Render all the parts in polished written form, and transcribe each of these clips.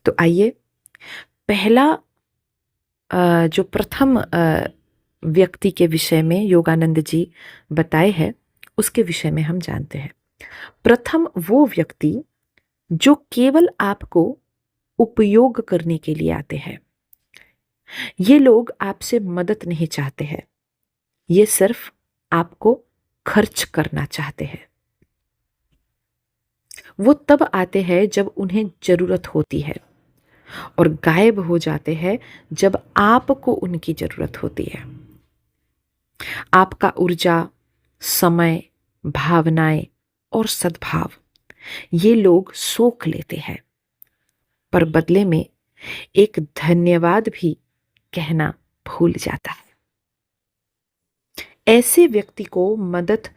तो आइए पहला जो प्रथम व्यक्ति के विषय में योगानंद जी बताए हैं उसके विषय में हम जानते हैं। प्रथम वो व्यक्ति जो केवल आपको उपयोग करने के लिए आते हैं। ये लोग आपसे मदद नहीं चाहते हैं, ये सिर्फ आपको खर्च करना चाहते हैं। वो तब आते हैं जब उन्हें जरूरत होती है और गायब हो जाते हैं जब आपको उनकी जरूरत होती है। आपका ऊर्जा, समय, भावनाएं और सद्भाव ये लोग सोख लेते हैं, पर बदले में एक धन्यवाद भी कहना भूल जाता है। ऐसे व्यक्ति को मदद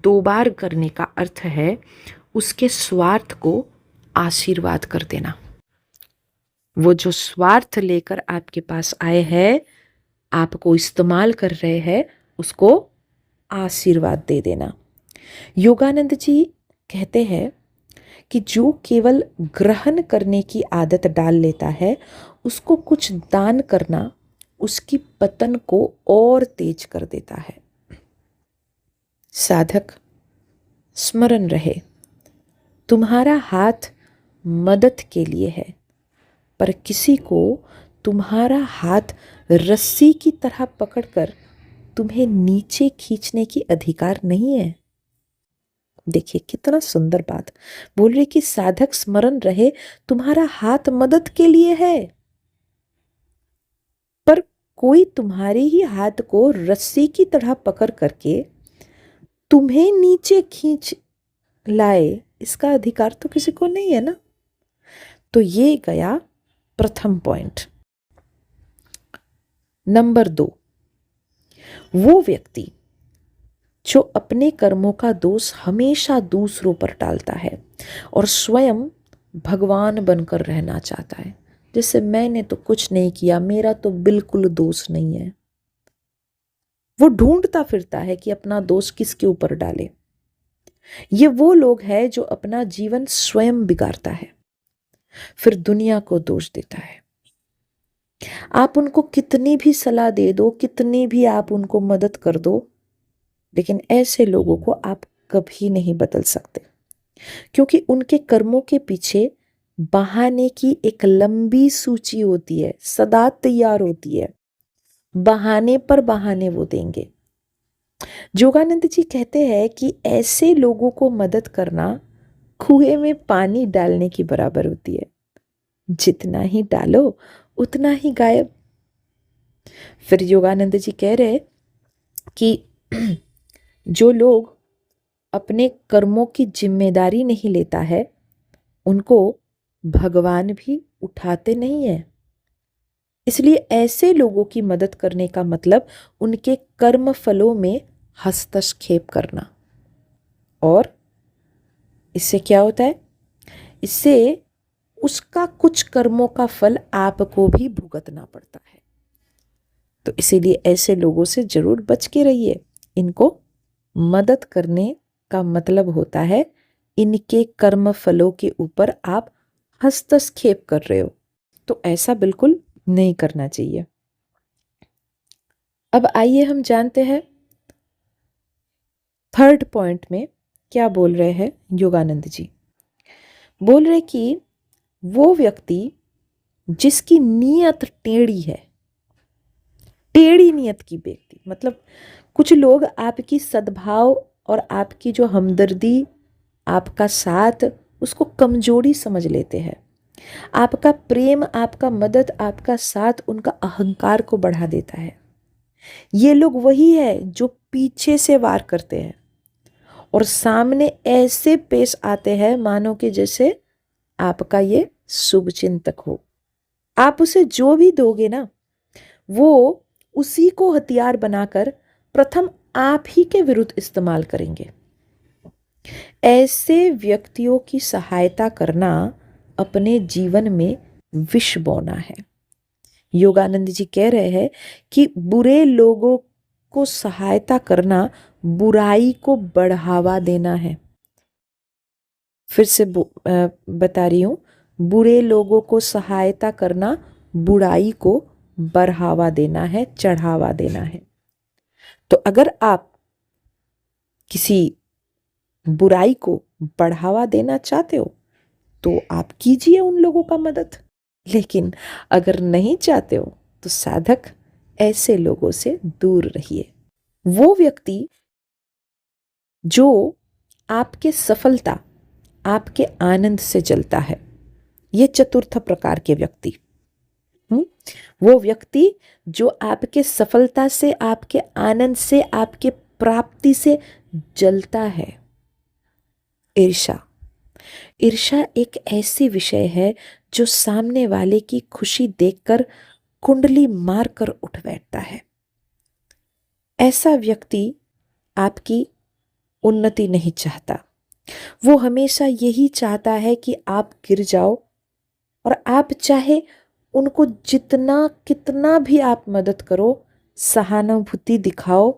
दो बार करने का अर्थ है उसके स्वार्थ को आशीर्वाद कर देना। वो जो स्वार्थ लेकर आपके पास आए हैं, आपको इस्तेमाल कर रहे हैं, उसको आशीर्वाद दे देना। योगानंद जी कहते हैं कि जो केवल ग्रहण करने की आदत डाल लेता है, उसको कुछ दान करना उसकी पतन को और तेज कर देता है। साधक, स्मरण रहे, तुम्हारा हाथ मदद के लिए है, पर किसी को तुम्हारा हाथ रस्सी की तरह पकड़कर तुम्हें नीचे खींचने की अधिकार नहीं है। देखिए कितना सुंदर बात बोल रही कि साधक स्मरण रहे, तुम्हारा हाथ मदद के लिए है, पर कोई तुम्हारे ही हाथ को रस्सी की तरह पकड़ करके तुम्हें नीचे खींच लाए, इसका अधिकार तो किसी को नहीं है ना। तो ये गया प्रथम पॉइंट। नंबर 2, वो व्यक्ति जो अपने कर्मों का दोष हमेशा दूसरों पर डालता है और स्वयं भगवान बनकर रहना चाहता है। जैसे मैंने तो कुछ नहीं किया, मेरा तो बिल्कुल दोष नहीं है। वो ढूंढता फिरता है कि अपना दोष किसके ऊपर डाले। ये वो लोग हैं जो अपना जीवन स्वयं बिगाड़ता है, फिर दुनिया को दोष देता है। आप उनको कितनी भी सलाह दे दो, कितनी भी आप उनको मदद कर दो, लेकिन ऐसे लोगों को आप कभी नहीं बदल सकते, क्योंकि उनके कर्मों के पीछे बहाने की एक लंबी सूची होती है, सदा तैयार होती है। बहाने पर बहाने वो देंगे। योगानंद जी कहते हैं कि ऐसे लोगों को मदद करना कुएं में पानी डालने की बराबर होती है, जितना ही डालो उतना ही गायब। फिर योगानंद जी कह रहे कि जो लोग अपने कर्मों की जिम्मेदारी नहीं लेता है, उनको भगवान भी उठाते नहीं है। इसलिए ऐसे लोगों की मदद करने का मतलब उनके कर्म फलों में हस्तक्षेप करना। और इससे क्या होता है? इससे उसका कुछ कर्मों का फल आपको भी भुगतना पड़ता है। तो इसीलिए ऐसे लोगों से जरूर बच के रहिए। इनको मदद करने का मतलब होता है इनके कर्म फलों के ऊपर आप हस्तक्षेप कर रहे हो, तो ऐसा बिल्कुल नहीं करना चाहिए। अब आइए हम जानते हैं थर्ड पॉइंट में क्या बोल रहे हैं योगानंद जी। बोल रहे कि वो व्यक्ति जिसकी नीयत टेढ़ी है, टेढ़ी नीयत की व्यक्ति, मतलब कुछ लोग आपकी सद्भाव और आपकी जो हमदर्दी, आपका साथ, उसको कमजोरी समझ लेते हैं। आपका प्रेम, आपका मदद, आपका साथ उनका अहंकार को बढ़ा देता है। ये लोग वही है जो पीछे से वार करते हैं और सामने ऐसे पेश आते हैं मानो कि जैसे आपका ये शुभ चिंतक हो। आप उसे जो भी दोगे ना, वो उसी को हथियार बनाकर प्रथम आप ही के विरुद्ध इस्तेमाल करेंगे। ऐसे व्यक्तियों की सहायता करना अपने जीवन में विष बोना है। योगानंद जी कह रहे हैं कि बुरे लोगों को सहायता करना बुराई को बढ़ावा देना है। फिर से बता रही हूं, बुरे लोगों को सहायता करना बुराई को बढ़ावा देना है, चढ़ावा देना है। तो अगर आप किसी बुराई को बढ़ावा देना चाहते हो तो आप कीजिए उन लोगों का मदद, लेकिन अगर नहीं चाहते हो तो साधक ऐसे लोगों से दूर रहिए। वो व्यक्ति जो आपके सफलता, आपके आनंद से जलता है, ये चतुर्थ प्रकार के व्यक्ति। वो व्यक्ति जो आपके सफलता से, आपके आनंद से, आपके प्राप्ति से जलता है। ईर्ष्या, ईर्ष्या एक ऐसी विषय है जो सामने वाले की खुशी देखकर कुंडली मारकर उठ बैठता है। ऐसा व्यक्ति आपकी उन्नति नहीं चाहता। वो हमेशा यही चाहता है कि आप गिर जाओ, और आप चाहे उनको जितना कितना भी आप मदद करो, सहानुभूति दिखाओ,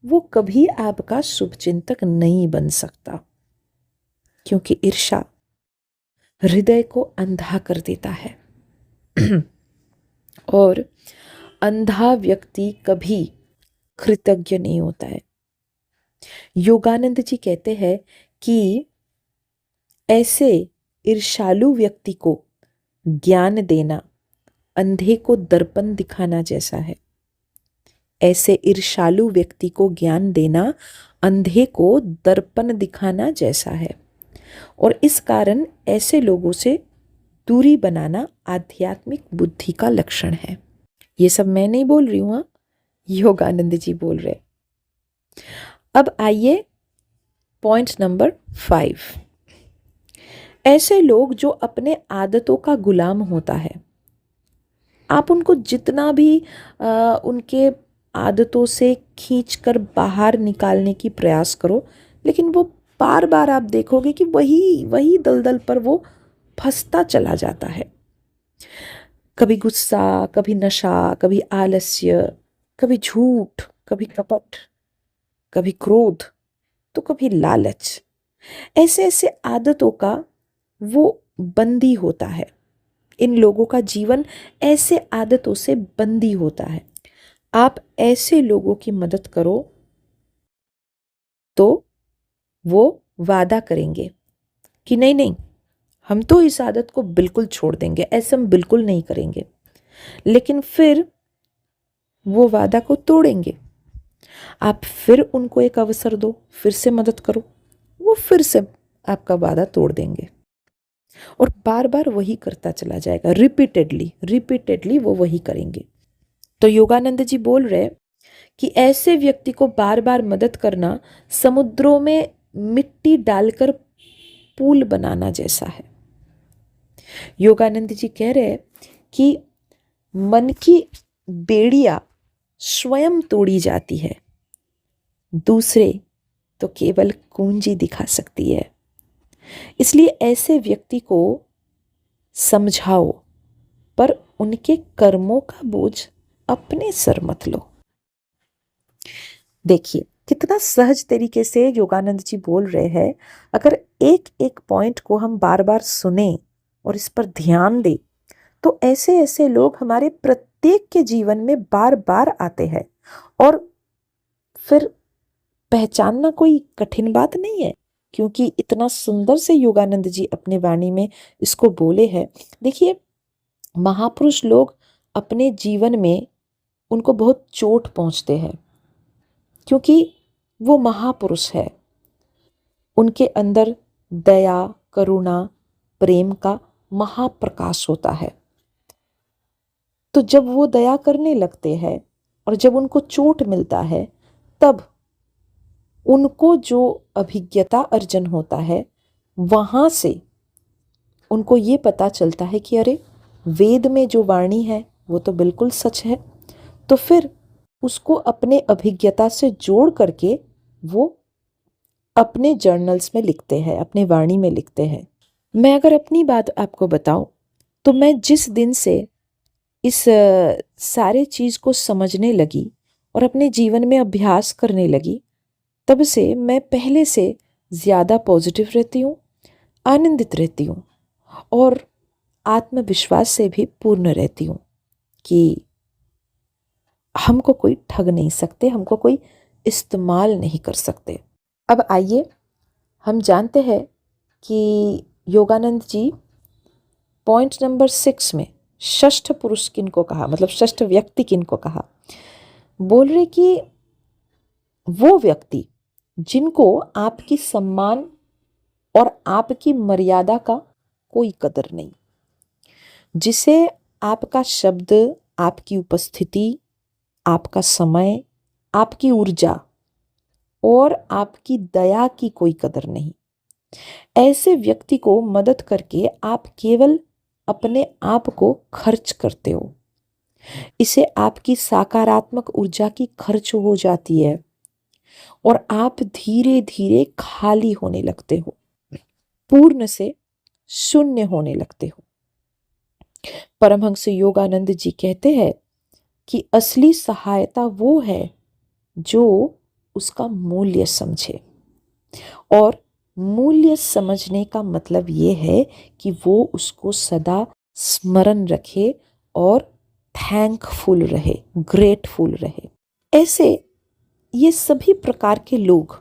वो कभी आपका शुभचिंतक नहीं बन सकता, क्योंकि ईर्ष्या हृदय को अंधा कर देता है। और अंधा व्यक्ति कभी कृतज्ञ नहीं होता है। योगानंद जी कहते हैं कि ऐसे ईर्ष्यालु व्यक्ति को ज्ञान देना अंधे को दर्पण दिखाना जैसा है। ऐसे ईर्ष्यालु व्यक्ति को ज्ञान देना अंधे को दर्पण दिखाना जैसा है, और इस कारण ऐसे लोगों से दूरी बनाना आध्यात्मिक बुद्धि का लक्षण है। ये सब मैं नहीं बोल रही हूँ, योगानंद जी बोल रहे। अब आइए पॉइंट नंबर 5। ऐसे लोग जो अपने आदतों का गुलाम होता है, आप उनको जितना भी उनके आदतों से खींचकर बाहर निकालने की प्रयास करो, लेकिन वो बार बार आप देखोगे कि वही दलदल पर वो फंसता चला जाता है। कभी गुस्सा, कभी नशा, कभी आलस्य, कभी झूठ, कभी कपट, कभी क्रोध, तो कभी लालच। ऐसे ऐसे आदतों का वो बंदी होता है। इन लोगों का जीवन ऐसे आदतों से बंदी होता है। आप ऐसे लोगों की मदद करो तो वो वादा करेंगे कि नहीं नहीं, हम तो इस आदत को बिल्कुल छोड़ देंगे, ऐसे हम बिल्कुल नहीं करेंगे। लेकिन फिर वो वादा को तोड़ेंगे। आप फिर उनको एक अवसर दो, फिर से मदद करो, वो फिर से आपका वादा तोड़ देंगे, और बार बार वही करता चला जाएगा। रिपीटेडली वो वही करेंगे। तो योगानंद जी बोल रहे कि ऐसे व्यक्ति को बार बार मदद करना समुद्रों में मिट्टी डालकर पुल बनाना जैसा है। योगानंद जी कह रहे कि मन की बेड़ियां स्वयं तोड़ी जाती है, दूसरे तो केवल कुंजी दिखा सकती है। इसलिए ऐसे व्यक्ति को समझाओ, पर उनके कर्मों का बोझ अपने सर मत लो। देखिए कितना सहज तरीके से योगानंद जी बोल रहे हैं। अगर एक एक पॉइंट को हम बार बार सुने और इस पर ध्यान दें, तो ऐसे ऐसे लोग हमारे प्रत्येक के जीवन में बार बार आते हैं, और फिर पहचानना कोई कठिन बात नहीं है, क्योंकि इतना सुंदर से योगानंद जी अपने वाणी में इसको बोले हैं। देखिए महापुरुष लोग अपने जीवन में उनको बहुत चोट पहुंचते हैं, क्योंकि वो महापुरुष है। उनके अंदर दया, करुणा, प्रेम का महाप्रकाश होता है। तो जब वो दया करने लगते हैं और जब उनको चोट मिलता है, तब उनको जो अभिज्ञता अर्जन होता है, वहाँ से उनको ये पता चलता है कि अरे वेद में जो वाणी है वो तो बिल्कुल सच है। तो फिर उसको अपने अभिज्ञता से जोड़ करके वो अपने जर्नल्स में लिखते हैं, अपने वाणी में लिखते हैं। मैं अगर अपनी बात आपको बताऊं, तो मैं जिस दिन से इस सारे चीज़ को समझने लगी और अपने जीवन में अभ्यास करने लगी, तब से मैं पहले से ज़्यादा पॉजिटिव रहती हूँ, आनंदित रहती हूँ, और आत्मविश्वास से भी पूर्ण रहती हूँ कि हमको कोई ठग नहीं सकते, हमको कोई इस्तेमाल नहीं कर सकते। अब आइए हम जानते हैं कि योगानंद जी पॉइंट नंबर 6 में षष्ठ पुरुष किनको कहा, मतलब षष्ठ व्यक्ति किनको कहा। बोल रहे कि वो व्यक्ति जिनको आपकी सम्मान और आपकी मर्यादा का कोई कदर नहीं, जिसे आपका शब्द, आपकी उपस्थिति, आपका समय, आपकी ऊर्जा और आपकी दया की कोई कदर नहीं। ऐसे व्यक्ति को मदद करके आप केवल अपने आप को खर्च करते हो। इसे आपकी सकारात्मक ऊर्जा की खर्च हो जाती है और आप धीरे धीरे खाली होने लगते हो, पूर्ण से शून्य होने लगते हो। परमहंस योगानंद जी कहते हैं कि असली सहायता वो है जो उसका मूल्य समझे, और मूल्य समझने का मतलब ये है कि वो उसको सदा स्मरण रखे और थैंकफुल रहे, ग्रेटफुल रहे। ऐसे ये सभी प्रकार के लोग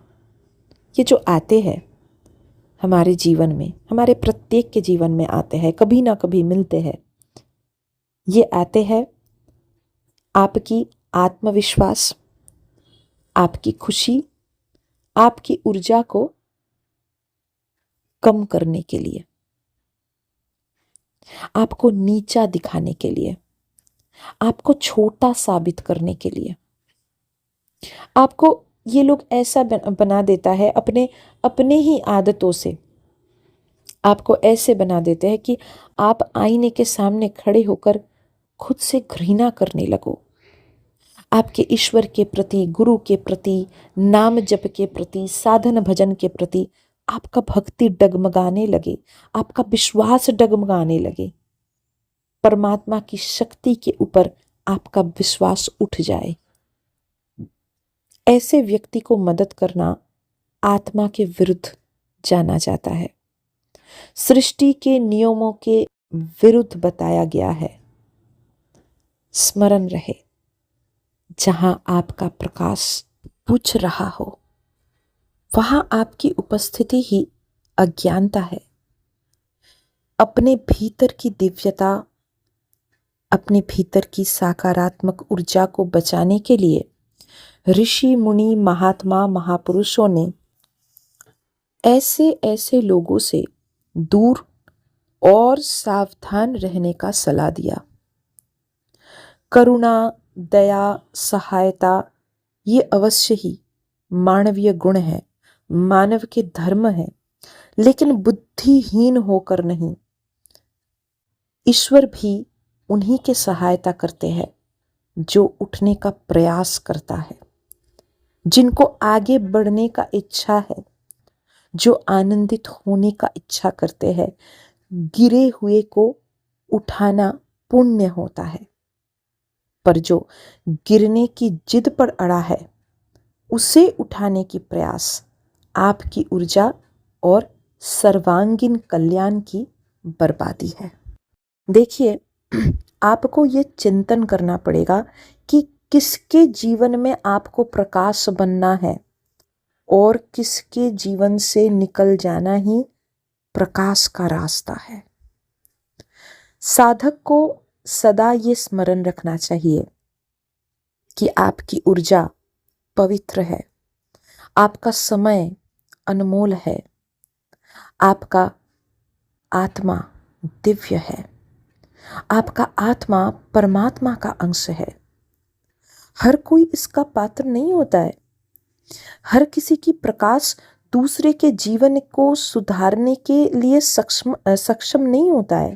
ये जो आते हैं हमारे जीवन में, हमारे प्रत्येक के जीवन में आते हैं, कभी ना कभी मिलते हैं। ये आते हैं आपकी आत्मविश्वास, आपकी खुशी, आपकी ऊर्जा को कम करने के लिए, आपको नीचा दिखाने के लिए, आपको छोटा साबित करने के लिए। आपको ये लोग ऐसा बना देता है अपने अपने ही आदतों से, आपको ऐसे बना देते हैं कि आप आईने के सामने खड़े होकर खुद से घृणा करने लगो। आपके ईश्वर के प्रति, गुरु के प्रति, नाम जप के प्रति, साधन भजन के प्रति आपका भक्ति डगमगाने लगे, आपका विश्वास डगमगाने लगे, परमात्मा की शक्ति के ऊपर आपका विश्वास उठ जाए। ऐसे व्यक्ति को मदद करना आत्मा के विरुद्ध जाना जाता है, सृष्टि के नियमों के विरुद्ध बताया गया है। स्मरण रहे, जहां आपका प्रकाश बुझ रहा हो वहां आपकी उपस्थिति ही अज्ञानता है। अपने भीतर की दिव्यता, अपने भीतर की सकारात्मक ऊर्जा को बचाने के लिए ऋषि मुनि, महात्मा, महापुरुषों ने ऐसे ऐसे लोगों से दूर और सावधान रहने का सलाह दिया। करुणा, दया, सहायता ये अवश्य ही मानवीय गुण है, मानव के धर्म है, लेकिन बुद्धिहीन होकर नहीं। ईश्वर भी उन्हीं के सहायता करते हैं जो उठने का प्रयास करता है, जिनको आगे बढ़ने का इच्छा है, जो आनंदित होने का इच्छा करते हैं। गिरे हुए को उठाना पुण्य होता है, पर जो गिरने की जिद पर अड़ा है उसे उठाने की प्रयास आपकी ऊर्जा और सर्वांगीण कल्याण की बर्बादी है। देखिए, आपको ये चिंतन करना पड़ेगा कि किसके जीवन में आपको प्रकाश बनना है और किसके जीवन से निकल जाना ही प्रकाश का रास्ता है। साधक को सदा ये स्मरण रखना चाहिए कि आपकी ऊर्जा पवित्र है, आपका समय अनमोल है, आपका आत्मा दिव्य है, आपका आत्मा परमात्मा का अंश है। हर कोई इसका पात्र नहीं होता है। हर किसी की प्रकाश दूसरे के जीवन को सुधारने के लिए सक्षम नहीं होता है।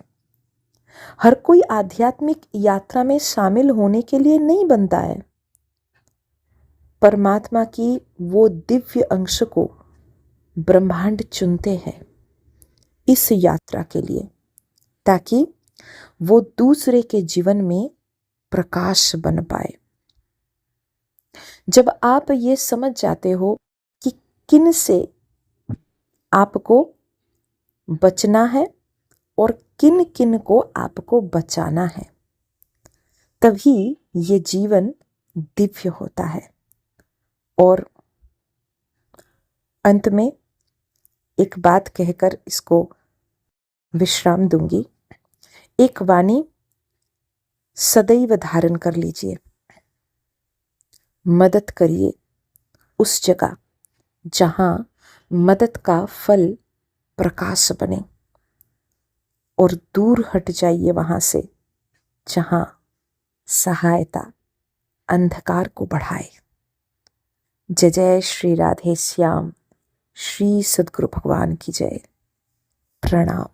हर कोई आध्यात्मिक यात्रा में शामिल होने के लिए नहीं बनता है। परमात्मा की वो दिव्य अंश को ब्रह्मांड चुनते हैं इस यात्रा के लिए, ताकि वो दूसरे के जीवन में प्रकाश बन पाए। जब आप ये समझ जाते हो कि किन से आपको बचना है और किन किन को आपको बचाना है, तभी ये जीवन दिव्य होता है। और अंत में एक बात कहकर इसको विश्राम दूंगी। एक वाणी सदैव धारण कर लीजिए, मदद करिए उस जगह जहां मदद का फल प्रकाश बने, और दूर हट जाइए वहां से जहां सहायता अंधकार को बढ़ाए। जय जय श्री राधे श्याम। श्री सद्गुरु भगवान की जय। प्रणाम।